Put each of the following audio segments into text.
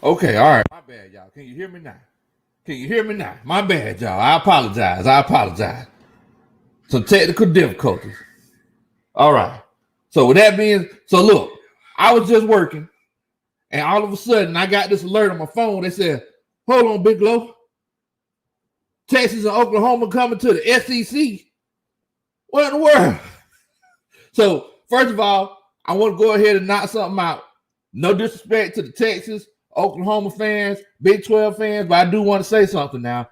Okay, all right. My bad, y'all. Can you hear me now? Can you hear me now? My bad, y'all. I apologize. I apologize. Some technical difficulties. All right. So with that being, so look, I was just working, and all of a sudden I got this alert on my phone. They said, "Hold on, Big Low. Texas and Oklahoma coming to the SEC." What in the world? So first of all, I want to go ahead and knock something out. No disrespect to the Texas, Oklahoma fans, Big 12 fans, but I do want to say something now.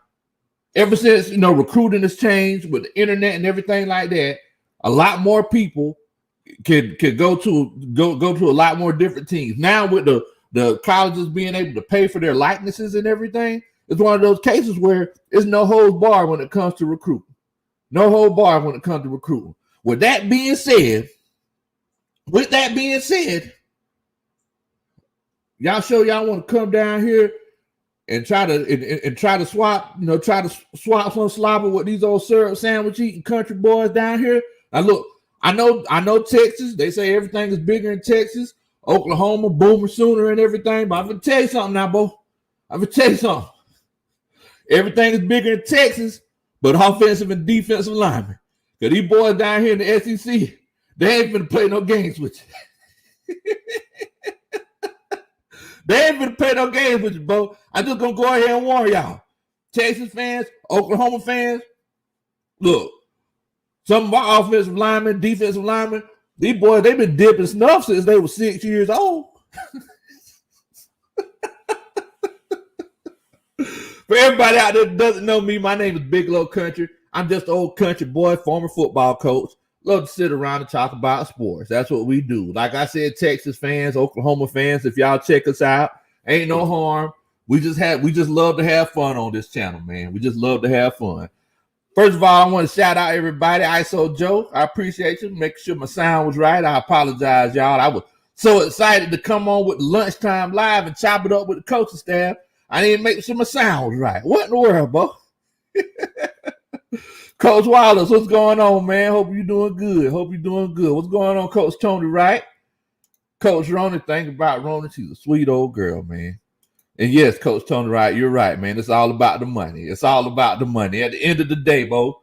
Ever since recruiting has changed with the internet and everything like that, a lot more people could go to a lot more different teams. Now with the colleges being able to pay for their likenesses and everything, it's one of those cases where it's no holds barred when it comes to recruiting. No hold barred when it comes to recruiting. With that being said, y'all sure y'all want to come down here and try to swap, swap some slobber with these old syrup sandwich eating country boys down here. Now look, I know Texas. They say everything is bigger in Texas, Oklahoma, Boomer Sooner, and everything. But I'm gonna tell you something now, Bo. I'm gonna tell you something. Everything is bigger in Texas, but offensive and defensive linemen. Because these boys down here in the SEC, they ain't gonna play no games with you. They ain't gonna play no games with you, Bo. I'm just gonna go ahead and warn y'all. Texas fans, Oklahoma fans, look, some of our offensive linemen, defensive linemen, these boys, they've been dipping snuff since they were 6 years old. For everybody out there that doesn't know me, my name is Big Low Country. I'm just an old country boy, former football coach. Love to sit around and talk about sports. That's what we do. Like I said, Texas fans, Oklahoma fans, if y'all check us out, ain't no harm. We just love to have fun on this channel, man. We just love to have fun. First of all, I want to shout out everybody. ISO Joe, I appreciate you. Make sure my sound was right. I apologize, y'all. I was so excited to come on with the Lunchtime Live and chop it up with the coaching staff. I didn't make sure my sound was right. What in the world, Bo? Coach Wallace, what's going on, man? Hope you're doing good. What's going on, Coach Tony Wright? Coach Rona, think about Rona. She's a sweet old girl, man. And yes, Coach Tony Wright, you're right, man. It's all about the money. It's all about the money. At the end of the day, Bo,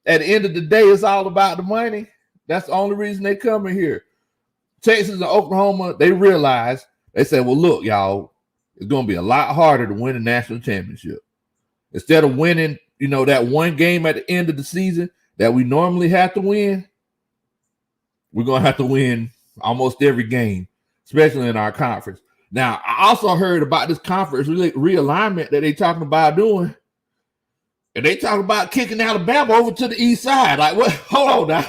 at the end of the day, it's all about the money. That's the only reason they come in here. Texas and Oklahoma, they realize, they say, well, look, y'all, it's going to be a lot harder to win a national championship. Instead of winning, that one game at the end of the season that we normally have to win, we're going to have to win almost every game, especially in our conference. Now, I also heard about this conference realignment that they talking about doing. And they talking about kicking Alabama over to the east side. Like, what? Hold on now.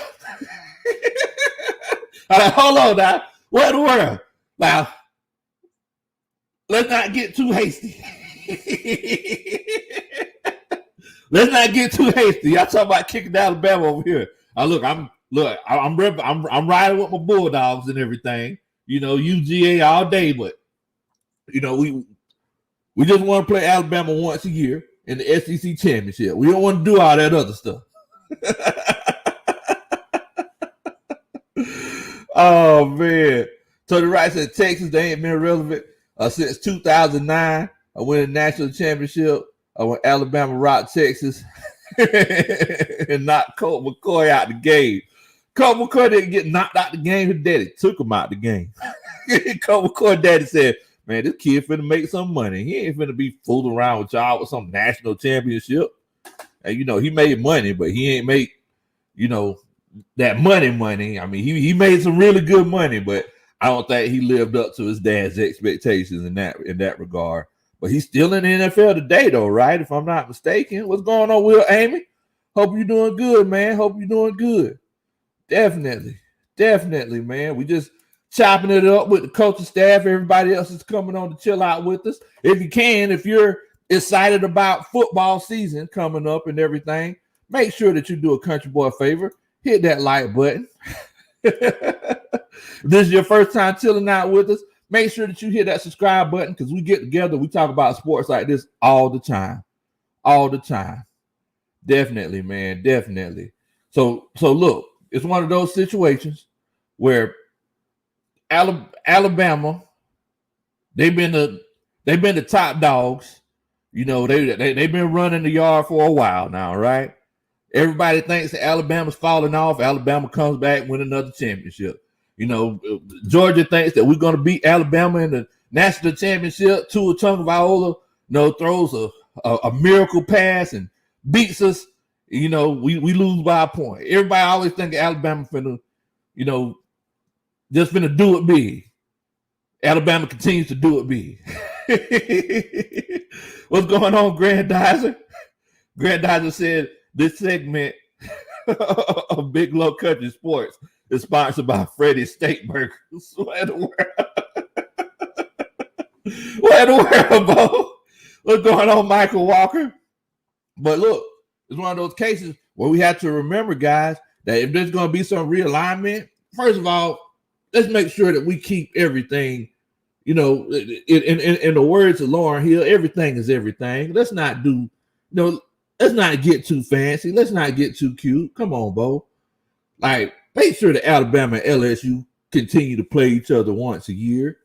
Hold on now. What in the world? Now, let's not get too hasty. Let's not get too hasty. Y'all talking about kicking Alabama over here. I'm riding with my Bulldogs and everything. UGA all day, but we just want to play Alabama once a year in the SEC championship. We don't want to do all that other stuff. Oh man. So the right said Texas, they ain't been relevant since 2009. I win a national championship when Alabama rocked Texas and knocked Colt McCoy out the game. Colt McCoy didn't get knocked out the game. His daddy took him out the game. Colt McCoy daddy said, man, this kid finna make some money. He ain't finna be fooling around with y'all with some national championship. And, he made money, but he ain't make, that money. I mean, he made some really good money, but I don't think he lived up to his dad's expectations in that regard. But he's still in the NFL today, though, right? If I'm not mistaken. What's going on, Will Amy? Hope you're doing good, man. Hope you're doing good. Definitely, man. We just chopping it up with the coaching staff. Everybody else is coming on to chill out with us. If you can, if you're excited about football season coming up and everything, make sure that you do a country boy favor. Hit that like button. If this is your first time chilling out with us, make sure that you hit that subscribe button because we get together. We talk about sports like this all the time. Definitely, man. Definitely. So look, it's one of those situations where Alabama, they've been They've been the top dogs. You know, they've been running the yard for a while now, right? Everybody thinks that Alabama's falling off. Alabama comes back, win another championship. You know, Georgia thinks that we're going to beat Alabama in the national championship. Tua Tagovailoa, throws a miracle pass and beats us. You know, we lose by a point. Everybody always think Alabama finna, just finna do it big. Alabama continues to do it big. What's going on, Grandizer? Grandizer said this segment of Big Low Country Sports is sponsored by Freddy's Steak Burgers. What in the world? What in the world, Bo? What's going on, Michael Walker? But look, it's one of those cases where we have to remember, guys, that if there's going to be some realignment, first of all, let's make sure that we keep everything, in the words of Lauren Hill, everything is everything. Let's not do, let's not get too fancy. Let's not get too cute. Come on, Bo. Like, make sure that Alabama and LSU continue to play each other once a year.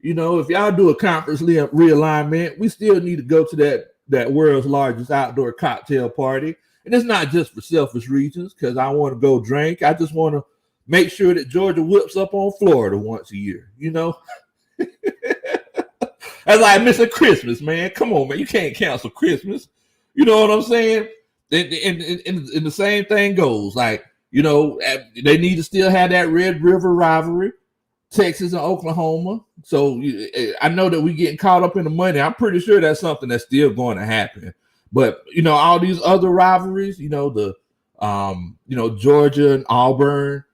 If y'all do a conference realignment, we still need to go to that world's largest outdoor cocktail party. And it's not just for selfish reasons, because I want to go drink. I just want to make sure that Georgia whips up on Florida once a year, That's like missing Christmas, man. Come on, man. You can't cancel Christmas. You know what I'm saying? And the same thing goes. Like, they need to still have that Red River rivalry, Texas and Oklahoma. So I know that we're getting caught up in the money. I'm pretty sure that's something that's still going to happen. But, all these other rivalries, Georgia and Auburn,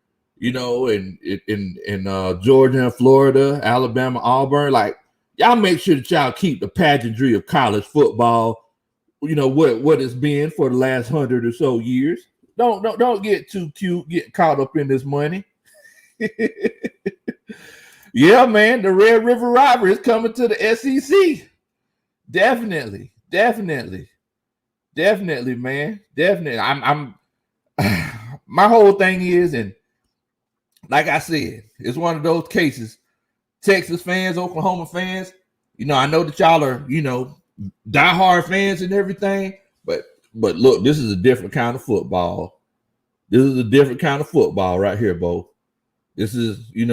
and Georgia and Florida, Alabama, Auburn, like, y'all make sure that y'all keep the pageantry of college football, what it's been for the last 100 or so years. Don't get too cute, get caught up in this money. Yeah, man, the Red River rivalry is coming to the SEC. Definitely, man. Definitely. I'm my whole thing is, and like I said, it's one of those cases. Texas fans, Oklahoma fans, I know that y'all are, diehard fans and everything, but look, this is a different kind of football. This is a different kind of football right here, Bo. This is, you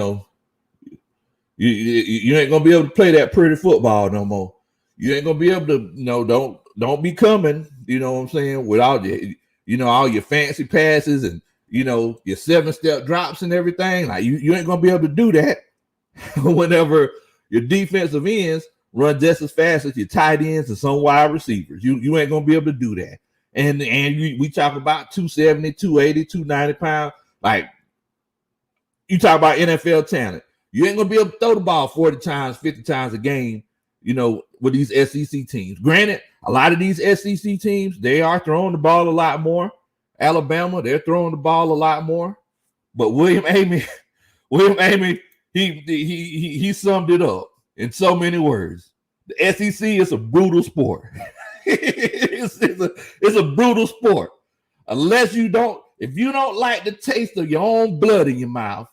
ain't gonna be able to play that pretty football no more. You ain't gonna be able to, don't be coming, what I'm saying, with all your, all your fancy passes and your 7-step drops and everything. Like you ain't gonna be able to do that whenever your defensive ends run just as fast as your tight ends and some wide receivers. You ain't gonna be able to do that. And we talk about 270, 280, 290 pounds. Like, you talk about NFL talent. You ain't gonna be able to throw the ball 40 times, 50 times a game, with these SEC teams. Granted, a lot of these SEC teams, they are throwing the ball a lot more. Alabama, they're throwing the ball a lot more. But William Amy, he summed it up in so many words. The SEC is a brutal sport. It's a brutal sport. If you don't like the taste of your own blood in your mouth,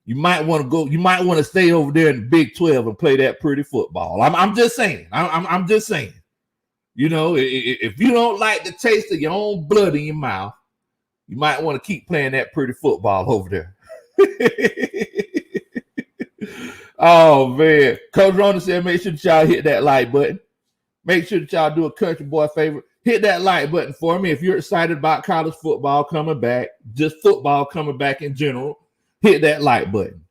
you might want to stay over there in the Big 12 and play that pretty football. I'm just saying. I'm just saying. If you don't like the taste of your own blood in your mouth, you might want to keep playing that pretty football over there. Oh, man. Coach Rona said, make sure that y'all hit that like button. Make sure that y'all do a country boy favor. Hit that like button for me if you're excited about college football coming back, just football coming back in general. Hit that like button.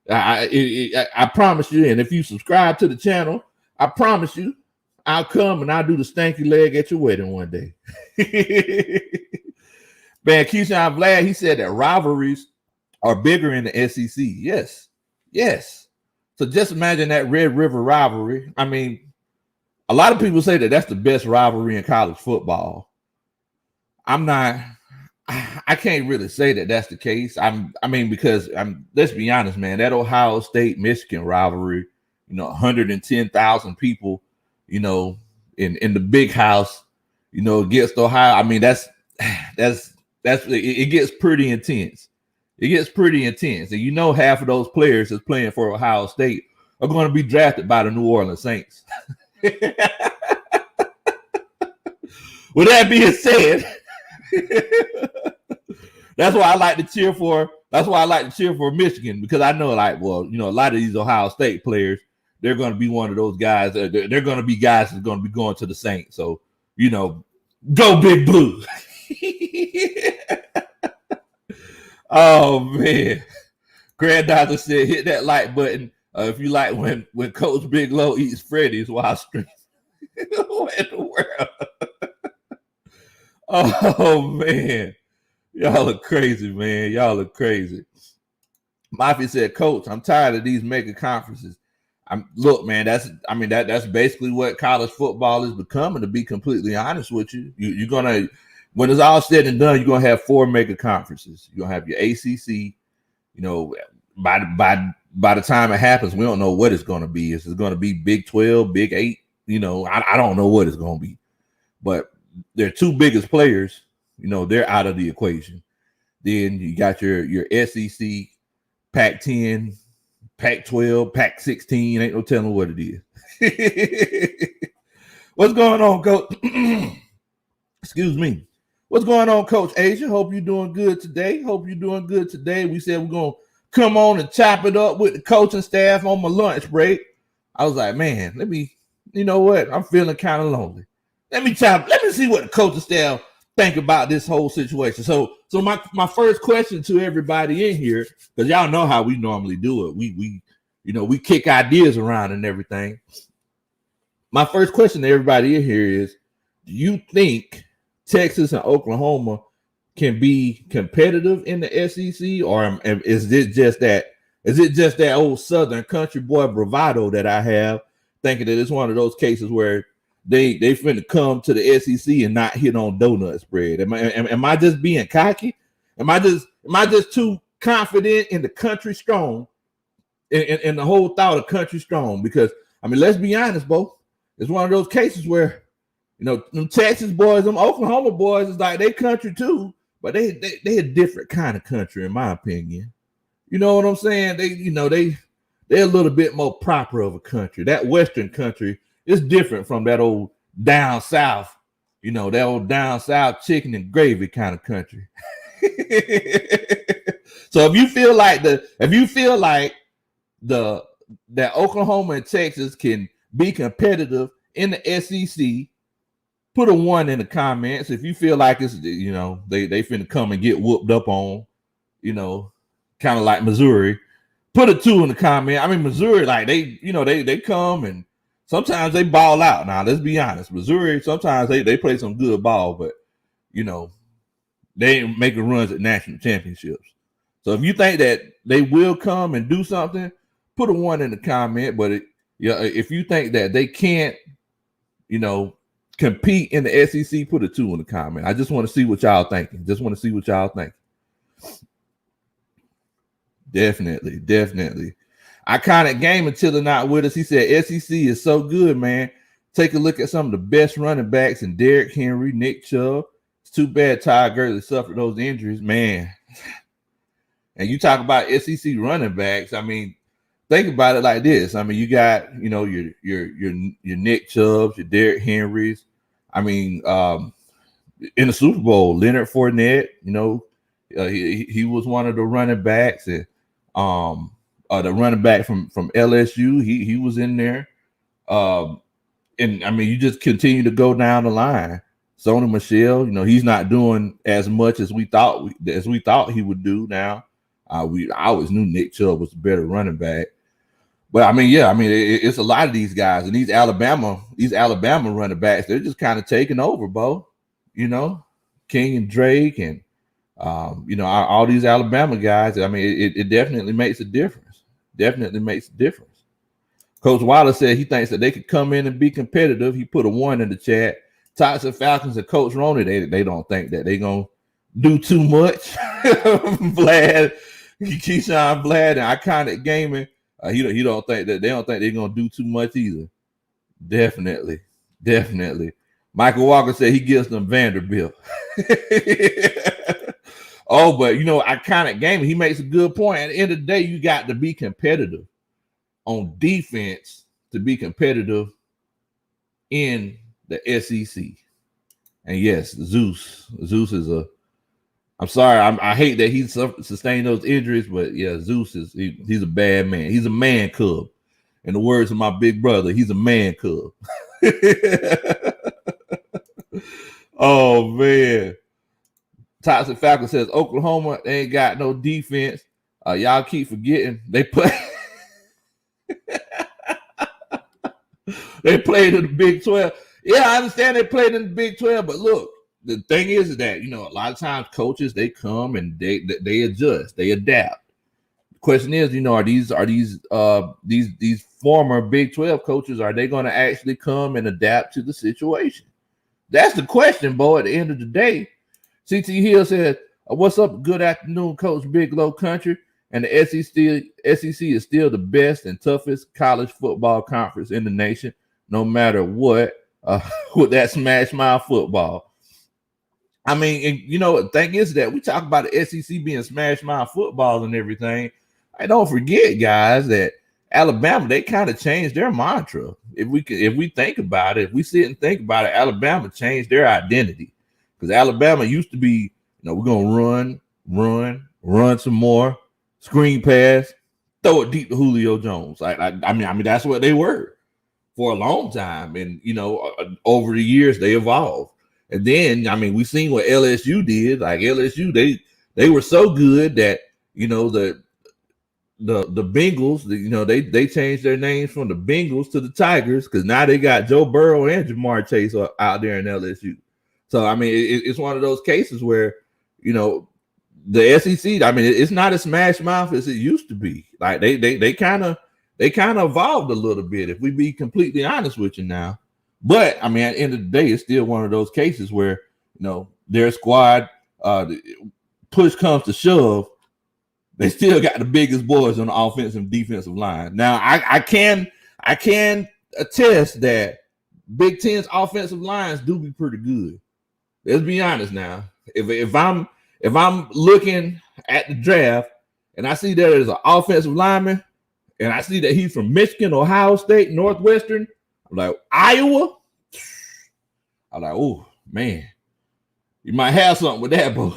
I promise you, and if you subscribe to the channel, I promise you, I'll come and I'll do the stanky leg at your wedding one day. Man, Keyshawn Vlad, he said that rivalries are bigger in the SEC. Yes. So just imagine that Red River rivalry. I mean, a lot of people say that that's the best rivalry in college football. I can't really say that that's the case. Because let's be honest, man, that Ohio State Michigan rivalry, 110,000 people, in the big house, against Ohio. I mean, that's it gets pretty intense. It gets pretty intense. And half of those players is playing for Ohio State. are going to be drafted by the New Orleans Saints. With that being said, that's why I like to cheer for. That's why I like to cheer for Michigan, because I know, like, well, you know, a lot of these Ohio State players, they're going to be one of those guys. They're going to be guys that's going to be going to the Saints. So, you know, go Big Blue. Oh man, Granddaughter said, hit that like button if you like when Coach Big Low eats Freddy's while streaming. What in the world? Oh man, y'all are crazy, man. Y'all are crazy. Mafia said, Coach, I'm tired of these mega conferences. Look, man, that's basically what college football is becoming, to be completely honest with you. You're gonna, when it's all said and done, you're gonna have 4 mega conferences. You're gonna have your ACC. You know, by the time it happens, we don't know what it's gonna be. Is it gonna be Big 12, Big 8? You know, I don't know what it's gonna be. But their 2 biggest players, you know, they're out of the equation. Then you got your SEC, Pac-10, Pac-12, Pac-16. Ain't no telling what it is. What's going on, Coach? Excuse me. What's going on, Coach Asia? Hope you're doing good today. We said we're going to come on and chop it up with the coaching staff on my lunch break. I was like, man, you know what? I'm feeling kind of lonely. Let me see what the coaching staff think about this whole situation. So my first question to everybody in here, because y'all know how we normally do it. We kick ideas around and everything. My first question to everybody in here is, do you think Texas and Oklahoma can be competitive in the SEC, or is it just that old Southern country boy bravado that I have, thinking that it's one of those cases where they finna come to the SEC and not hit on donut spread? Am I just being cocky? Am I just too confident in the country strong, in the whole thought of country strong? Because I mean, let's be honest, Bo. It's one of those cases where, you know, them Texas boys, them Oklahoma boys, is like they country too, but they a different kind of country, in my opinion. You know what I'm saying? They're a little bit more proper of a country. That Western country is different from that old down south, you know, that old down south chicken and gravy kind of country. So if you feel like that Oklahoma and Texas can be competitive in the SEC, put a 1 in the comments. If you feel like it's, you know, they finna come and get whooped up on, you know, kind of like Missouri, put a 2 in the comment. I mean, Missouri, like they come and sometimes they ball out. Now, let's be honest. Missouri, sometimes they play some good ball, but, you know, they ain't making runs at national championships. So if you think that they will come and do something, put a 1 in the comment. But if you think that they can't, you know, compete in the SEC, put a 2 in the comment. I just want to see what y'all thinking. Definitely. Iconic game until they're not with us. He said SEC is so good, man. Take a look at some of the best running backs in Derrick Henry, Nick Chubb. It's too bad Todd Gurley suffered those injuries, man. And you talk about SEC running backs. I mean, think about it like this. I mean, you got, you know, your Nick Chubbs, your Derrick Henrys. I mean, in the Super Bowl, Leonard Fournette, you know, he was one of the running backs, and the running back from LSU, he was in there. And I mean, you just continue to go down the line. Sony Michel, you know, he's not doing as much as we thought he would do now. I always knew Nick Chubb was a better running back. But I mean, yeah, I mean, it's a lot of these guys, and these Alabama running backs, they're just kind of taking over, Bo. You know, King and Drake, and you know, all these Alabama guys. I mean, it definitely makes a difference. Coach Wallace said he thinks that they could come in and be competitive. He put a 1 in the chat. Toxic Falcons and Coach Roney, they don't think that they're gonna do too much. Vlad, Keyshawn Vlad, and Iconic Gaming. He don't think that they don't think they're gonna do too much either. Definitely. Michael Walker said he gives them Vanderbilt. Oh, but you know, Iconic Gaming, he makes a good point. At the end of the day, you got to be competitive. on defense to be competitive in the SEC. And yes, Zeus is I'm sorry, I hate that he sustained those injuries, but yeah, Zeus he's a bad man. He's a man cub. In the words of my big brother, he's a man cub. Oh man. Toxic Falcon says Oklahoma, they ain't got no defense. Y'all keep forgetting they play. They played in the Big 12. Yeah, I understand they played in the Big 12, but look, the thing is that, you know, a lot of times coaches, they come and they adjust, they adapt. The question is, you know, are these former Big 12 coaches, are they going to actually come and adapt to the situation? That's the question, boy, at the end of the day. CT Hill said, what's up? Good afternoon, Coach Big Low Country. And the SEC is still the best and toughest college football conference in the nation, no matter what, with that smash mouth football. I mean, and you know, the thing is that we talk about the SEC being smash mouth football and everything. I don't forget, guys, that Alabama, they kind of changed their mantra. If we think about it, if we sit and think about it, Alabama changed their identity. Because Alabama used to be, you know, we're going to run some more, screen pass, throw it deep to Julio Jones. I mean, that's what they were for a long time. And, you know, over the years, they evolved. And then, I mean, we seen what LSU did. Like LSU, they were so good that, you know, the Bengals, you know, they changed their names from the Bengals to the Tigers because now they got Joe Burrow and Jamar Chase out there in LSU. So, I mean, it's one of those cases where, you know, the SEC, I mean, it's not as smash mouth as it used to be. Like they kind of evolved a little bit, if we be completely honest with you now. But I mean, at the end of the day, it's still one of those cases where, you know, their squad, push comes to shove, they still got the biggest boys on the offensive and defensive line. Now, I can attest that Big Ten's offensive lines do be pretty good. Let's be honest now. If I'm looking at the draft and I see that there's an offensive lineman and I see that he's from Michigan, Ohio State, Northwestern, I'm like, Iowa, I'm like, oh man, you might have something with that, bro.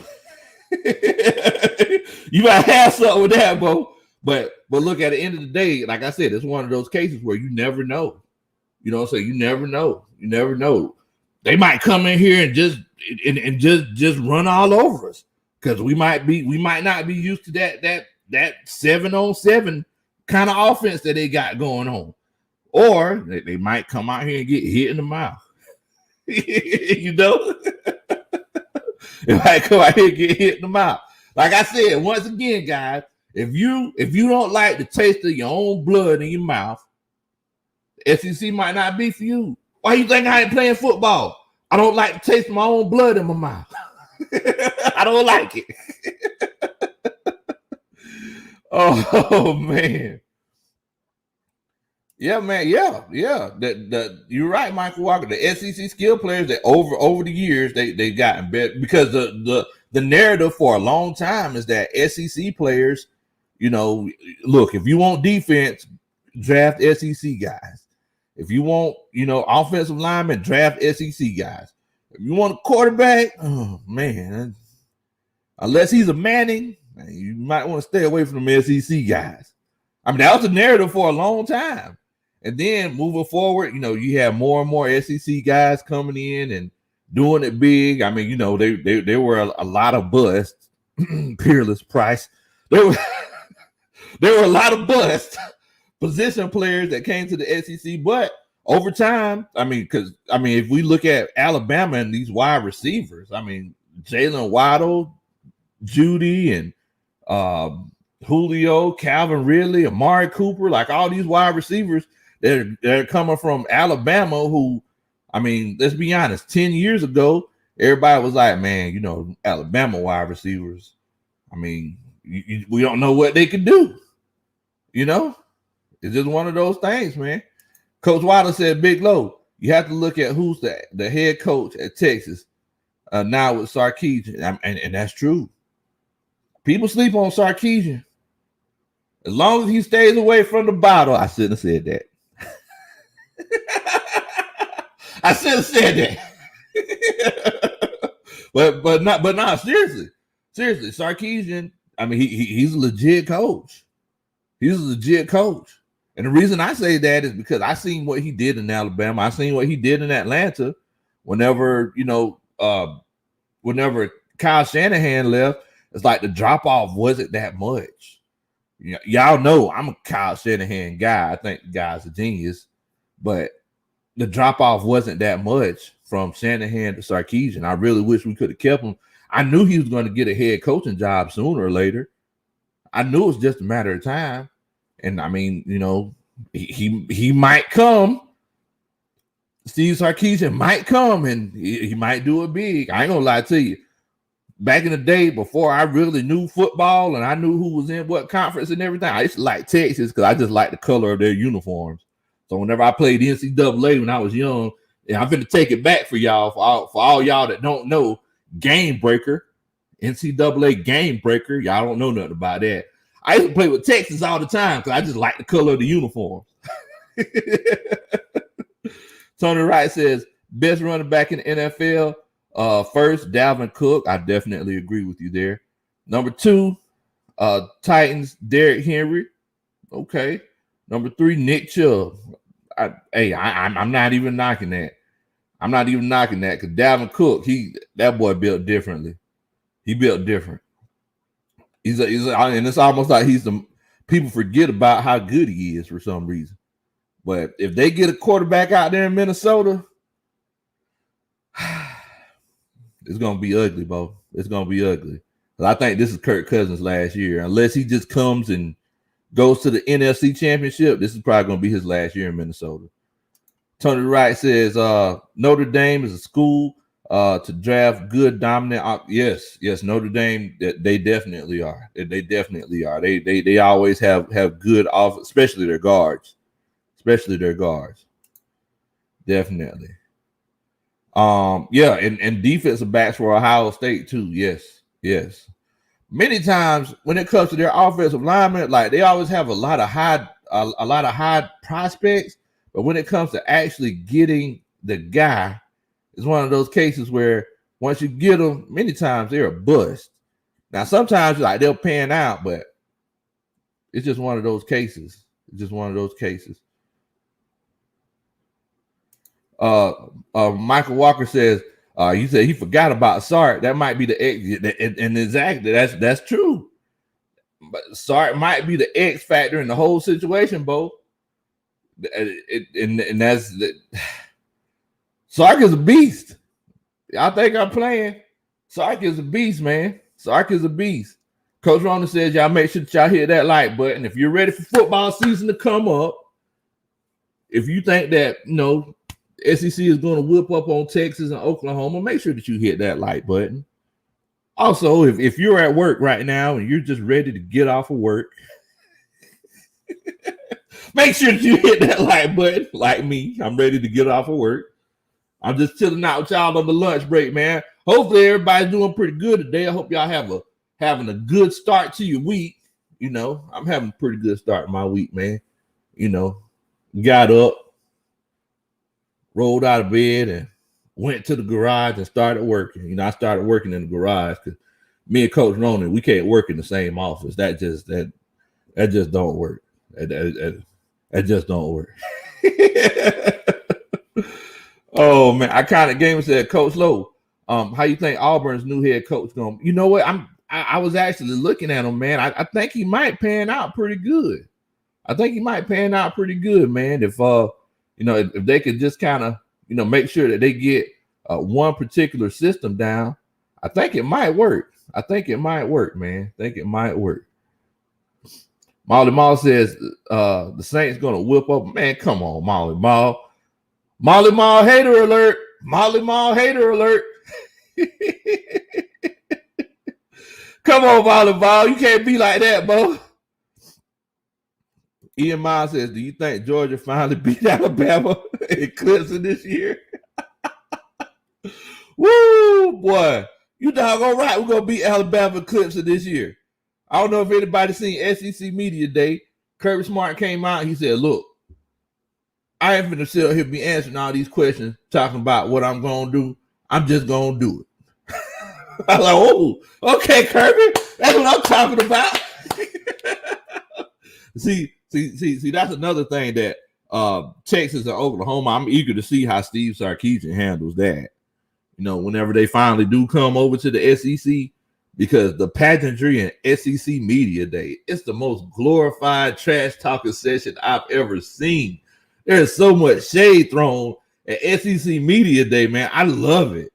You might have something with that, bro. But look, at the end of the day, like I said, it's one of those cases where you never know. You know what I'm saying? You never know. You never know. They might come in here and just run all over us because we might not be used to that 7-on-7 kind of offense that they got going on, or they might come out here and get hit in the mouth. You know, they might come out here and get hit in the mouth. Like I said, once again, guys, if you don't like the taste of your own blood in your mouth, SEC might not be for you. Why you think I ain't playing football? I don't like to taste my own blood in my mouth. I don't like it. Oh man. Yeah, man. Yeah. You're right, Michael Walker. The SEC skill players that over the years they've gotten better because the narrative for a long time is that SEC players, you know, look, if you want defense, draft SEC guys. If you want, you know, offensive linemen, draft SEC guys. If you want a quarterback, oh man, unless he's a Manning, you might want to stay away from them SEC guys. I mean, that was the narrative for a long time. And then moving forward, you know, you have more and more SEC guys coming in and doing it big. I mean, you know, they were a lot of busts. Peerless Price. There were a lot of busts. Position players that came to the SEC, but over time, if we look at Alabama and these wide receivers, I mean, Jalen Waddle, Judy, and Julio, Calvin Ridley, Amari Cooper, like all these wide receivers, they're coming from Alabama who, I mean, let's be honest, 10 years ago, everybody was like, man, you know, Alabama wide receivers, I mean, we don't know what they can do, you know? It's just one of those things, man. Coach Wilder said, Big Low, you have to look at who's the head coach at Texas now with Sarkisian. And that's true. People sleep on Sarkisian. As long as he stays away from the bottle, I shouldn't have said that. I should have said that. but not seriously. Sarkisian, I mean, he's a legit coach. He's a legit coach. And the reason I say that is because I seen what he did in Alabama. I seen what he did in Atlanta. Whenever Kyle Shanahan left, it's like the drop off wasn't that much. Y'all know I'm a Kyle Shanahan guy. I think the guy's a genius, but the drop off wasn't that much from Shanahan to Sarkisian. I really wish we could have kept him. I knew he was going to get a head coaching job sooner or later. I knew it was just a matter of time. And I mean, he might come. Steve Sarkisian might come and he might do it big. I ain't gonna lie to you. Back in the day, before I really knew football and I knew who was in what conference and everything, I used to like Texas because I just like the color of their uniforms. So whenever I played NCAA when I was young, and I'm going to take it back for y'all, for all y'all that don't know, Game Breaker, NCAA Game Breaker, y'all don't know nothing about that. I used to play with Texas all the time because I just like the color of the uniform. Tony Wright says, best running back in the NFL. First, Dalvin Cook. I definitely agree with you there. Number 2, Titans, Derrick Henry. Okay. Number 3, Nick Chubb. I'm not even knocking that. I'm not even knocking that because Dalvin Cook, that boy built differently. He built different. And it's almost like people forget about how good he is for some reason. But if they get a quarterback out there in Minnesota, it's gonna be ugly, Bo. It's gonna be ugly. But I think this is Kirk Cousins last year. Unless he just comes and goes to the NFC Championship, this is probably gonna be his last year in Minnesota. Tony Wright says Notre Dame is a school to draft good, dominant. Yes, Notre Dame. They definitely are. They definitely are. They always have good off, especially their guards. Definitely. And defensive backs for Ohio State too. Yes. Many times when it comes to their offensive linemen, like they always have a lot of high prospects, but when it comes to actually getting the guy, it's one of those cases where once you get them, many times they're a bust. Now sometimes like they'll pan out, but it's just one of those cases. Michael Walker says, you said he forgot about Sark. That might be the X, and exactly that's true. But Sark might be the X factor in the whole situation, Bo. And that's Sark is a beast. Y'all think I'm playing? Sark is a beast, man. Sark is a beast. Coach Rona says, y'all make sure that y'all hit that like button. If you're ready for football season to come up, if you think that SEC is going to whip up on Texas and Oklahoma, make sure that you hit that like button. Also, if you're at work right now and you're just ready to get off of work, make sure that you hit that like button like me. I'm ready to get off of work. I'm just chilling out with y'all on the lunch break, man. Hopefully everybody's doing pretty good today. I hope y'all having a good start to your week. I'm having a pretty good start to my week, man. Got up, rolled out of bed and went to the garage and started working. I started working in the garage because me and Coach Ronan, we can't work in the same office. That just don't work. That just don't work. Oh man, I kind of game said, Coach Lowe, how you think Auburn's new head coach going? You know what? I was actually looking at him, man. I think he might pan out pretty good. Man. If they could just kind of, make sure that they get one particular system down, I think it might work. Man. I think it might work. Molly Mall says the Saints going to whip up. Man, come on, Molly Mall. Molly Mall hater alert. Come on, Molly Mall. You can't be like that, Bo. Ian Miles says, do you think Georgia finally beat Alabama in Clemson this year? Woo, boy. You doggone right. We're going to beat Alabama and Clemson this year. I don't know if anybody seen SEC Media Day. Kirby Smart came out. He said, "Look, I ain't finna sit here be answering all these questions, talking about what I'm gonna do. I'm just gonna do it." I'm like, "Oh, okay, Kirby, that's what I'm talking about." see, that's another thing that Texas and Oklahoma. I'm eager to see how Steve Sarkisian handles that. You know, whenever they finally do come over to the SEC, because the pageantry and SEC Media Day, it's the most glorified trash talking session I've ever seen. There's so much shade thrown at SEC Media Day, man. I love it.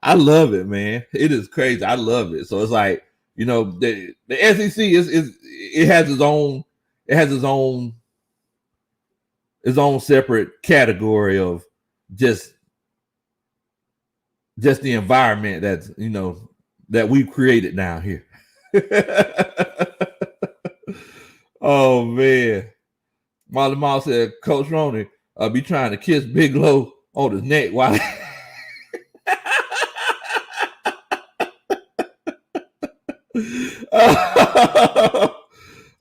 I love it, man. It is crazy. I love it. So it's like, you know, the SEC is it has its own separate category of just the environment that's, you know, that we've created down here. Oh man. Molly Mall said Coach Roney be trying to kiss Big Low on his neck while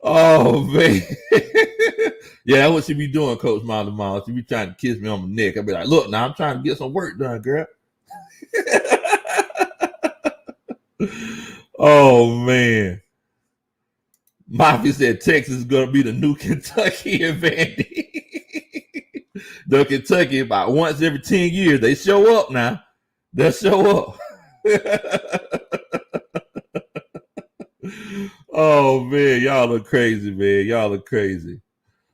oh man. Yeah, that's what she be doing, Coach Molly Mall. She be trying to kiss me on my neck. I be like, look, now I'm trying to get some work done, girl. Oh man. Mafia said Texas is gonna be the new Kentucky and Vandy. The Kentucky about once every 10 years. They show up now. They'll show up. Oh man, y'all are crazy, man. Y'all are crazy.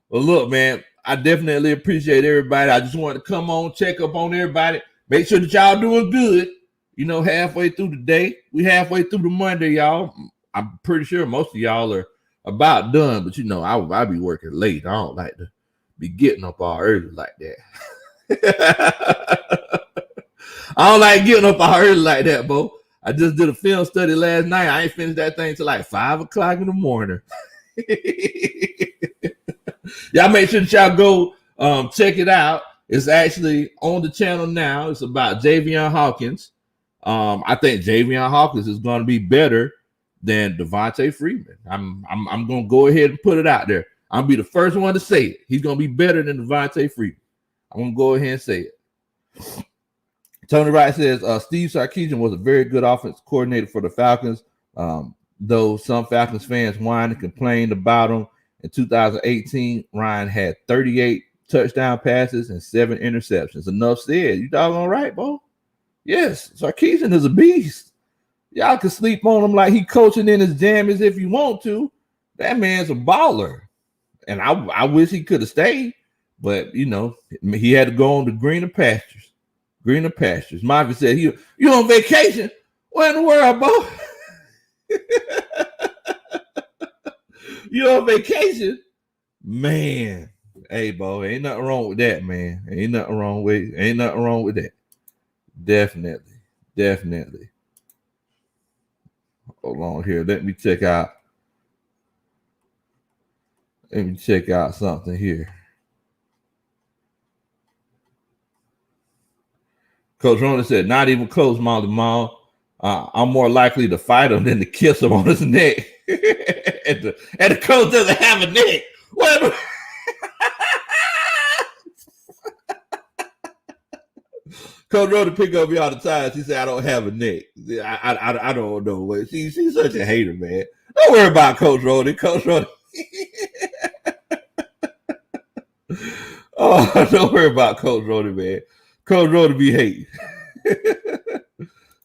Well, look, man, I definitely appreciate everybody. I just wanted to come on, check up on everybody, make sure that y'all doing good. You know, halfway through the day. We halfway through the Monday, y'all. I'm pretty sure most of y'all are about done, but you know, I be working late. I don't like to be getting up all early like that. I don't like getting up all early like that, Bo. I just did a film study last night. I ain't finished that thing till like 5 o'clock in the morning. Y'all make sure that y'all go check it out. It's actually on the channel now. It's about Javion Hawkins. I think Javion Hawkins is going to be better than Devontae Freeman. I'm going to go ahead and put it out there. I'll be the first one to say it. He's going to be better than Devontae Freeman. I'm going to go ahead and say it. Tony Wright says Steve Sarkisian was a very good offense coordinator for the Falcons, though some Falcons fans whined and complained about him. In 2018, Ryan had 38 touchdown passes and 7 interceptions. Enough said. You doggone right, Bo. Yes, Sarkisian is a beast. Y'all can sleep on him like he coaching in his jammies if you want to. That man's a baller. And I wish he could have stayed, but, you know, he had to go on to greener pastures. Greener pastures. Marvin said, you on vacation? What in the world, Bo? You on vacation? Man. Hey, Bo, ain't nothing wrong with that, man. Ain't nothing wrong with that. Definitely. Hold on here. Let me check out something here. Coach Roney said, not even close, Molly Mall. I'm more likely to fight him than to kiss him on his neck. and the coach doesn't have a neck. What? Coach Roney pick up me all the time. She said, I don't have a neck. I don't know. She's such a hater, man. Don't worry about Coach Roney. Coach Roney. Oh, don't worry about Coach Roney, man. Coach Roney be hating.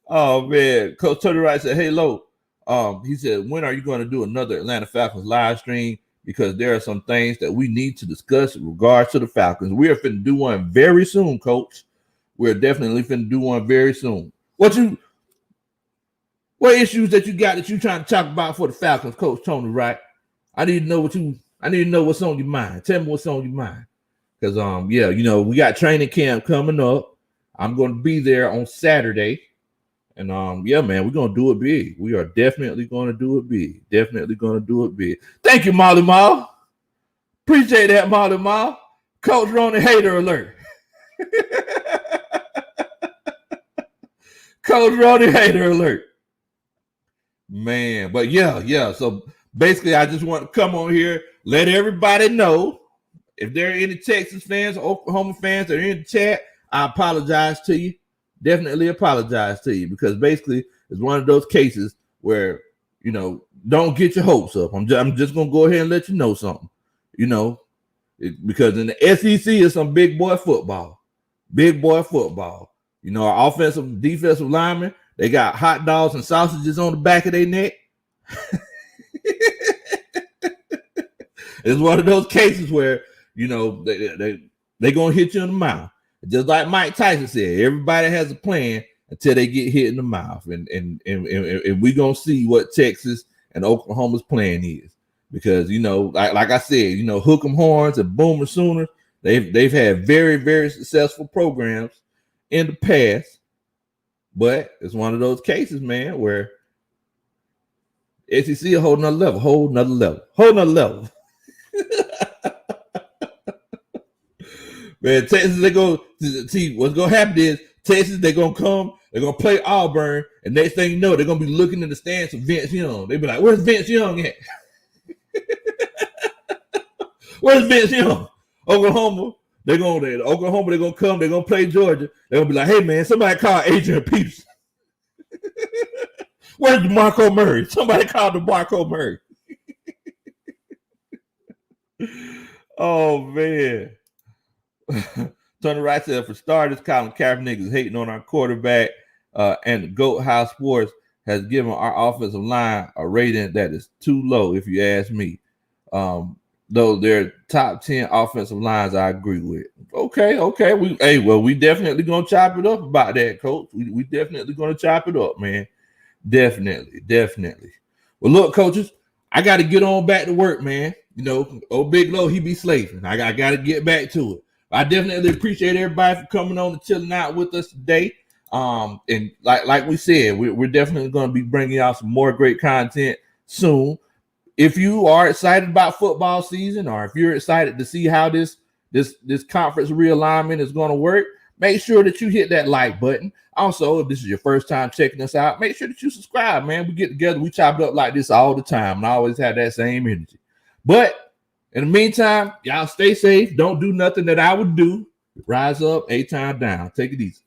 Oh man, Coach Tony Wright said, "Hey, Lo." He said, "When are you going to do another Atlanta Falcons live stream? Because there are some things that we need to discuss in regards to the Falcons. We are finna do one very soon, Coach. We're definitely finna do one very soon. What issues that you got that you trying to talk about for the Falcons, Coach Tony Wright? I need to know what's on your mind. Tell me what's on your mind. Because yeah, you know, we got training camp coming up. I'm going to be there on Saturday. And yeah, man, we're gonna do it big. We are definitely gonna do it big. Thank you, Molly Mall. Appreciate that, Molly Mall. Coach Roney hater alert. Coach Roney hater alert. Man, but yeah. So basically, I just want to come on here, let everybody know if there are any Texas fans, Oklahoma fans that are in the chat, I apologize to you. Definitely apologize to you because basically it's one of those cases where, don't get your hopes up. I'm just going to go ahead and let you know something, because in the SEC is some big boy football. Big boy football. Our offensive, defensive linemen, they got hot dogs and sausages on the back of their neck. It's one of those cases where, they gonna hit you in the mouth. Just like Mike Tyson said, everybody has a plan until they get hit in the mouth. And we're gonna see what Texas and Oklahoma's plan is. Because, like I said, Hook 'em Horns and Boomer Sooners, they've had very, very successful programs in the past. But it's one of those cases, man, where SEC a whole nother level. Man, Texas, they go see what's gonna happen is Texas, they're gonna play Auburn, and next thing you know, they're gonna be looking in the stands for Vince Young. They be like, "Where's Vince Young at? Where's Vince Young?" Oklahoma, they're gonna come, they're gonna play Georgia. They're gonna be like, "Hey man, somebody call Adrian Peterson." Where's DeMarco Murray? Somebody call DeMarco Murray. Oh man. Tony Wright said, for starters, Colin Kaepernick is hating on our quarterback, and the Goat House Sports has given our offensive line a rating that is too low, if you ask me. Though they're top 10 offensive lines, I agree with. Okay. We definitely gonna chop it up about that, Coach. We definitely gonna chop it up, man. Definitely. Well, look, coaches, I got to get on back to work, man. Old Big Low, he be slaving. I got to get back to it. I definitely appreciate everybody for coming on and chilling out with us today. And like we said, we're definitely going to be bringing y'all some more great content soon. If you are excited about football season, or if you're excited to see how this conference realignment is going to work, make sure that you hit that like button. Also, if this is your first time checking us out, make sure that you subscribe, man. We get together, we chop it up like this all the time, and I always have that same energy. But in the meantime, y'all stay safe. Don't do nothing that I would do. Rise up, 8 times down. Take it easy.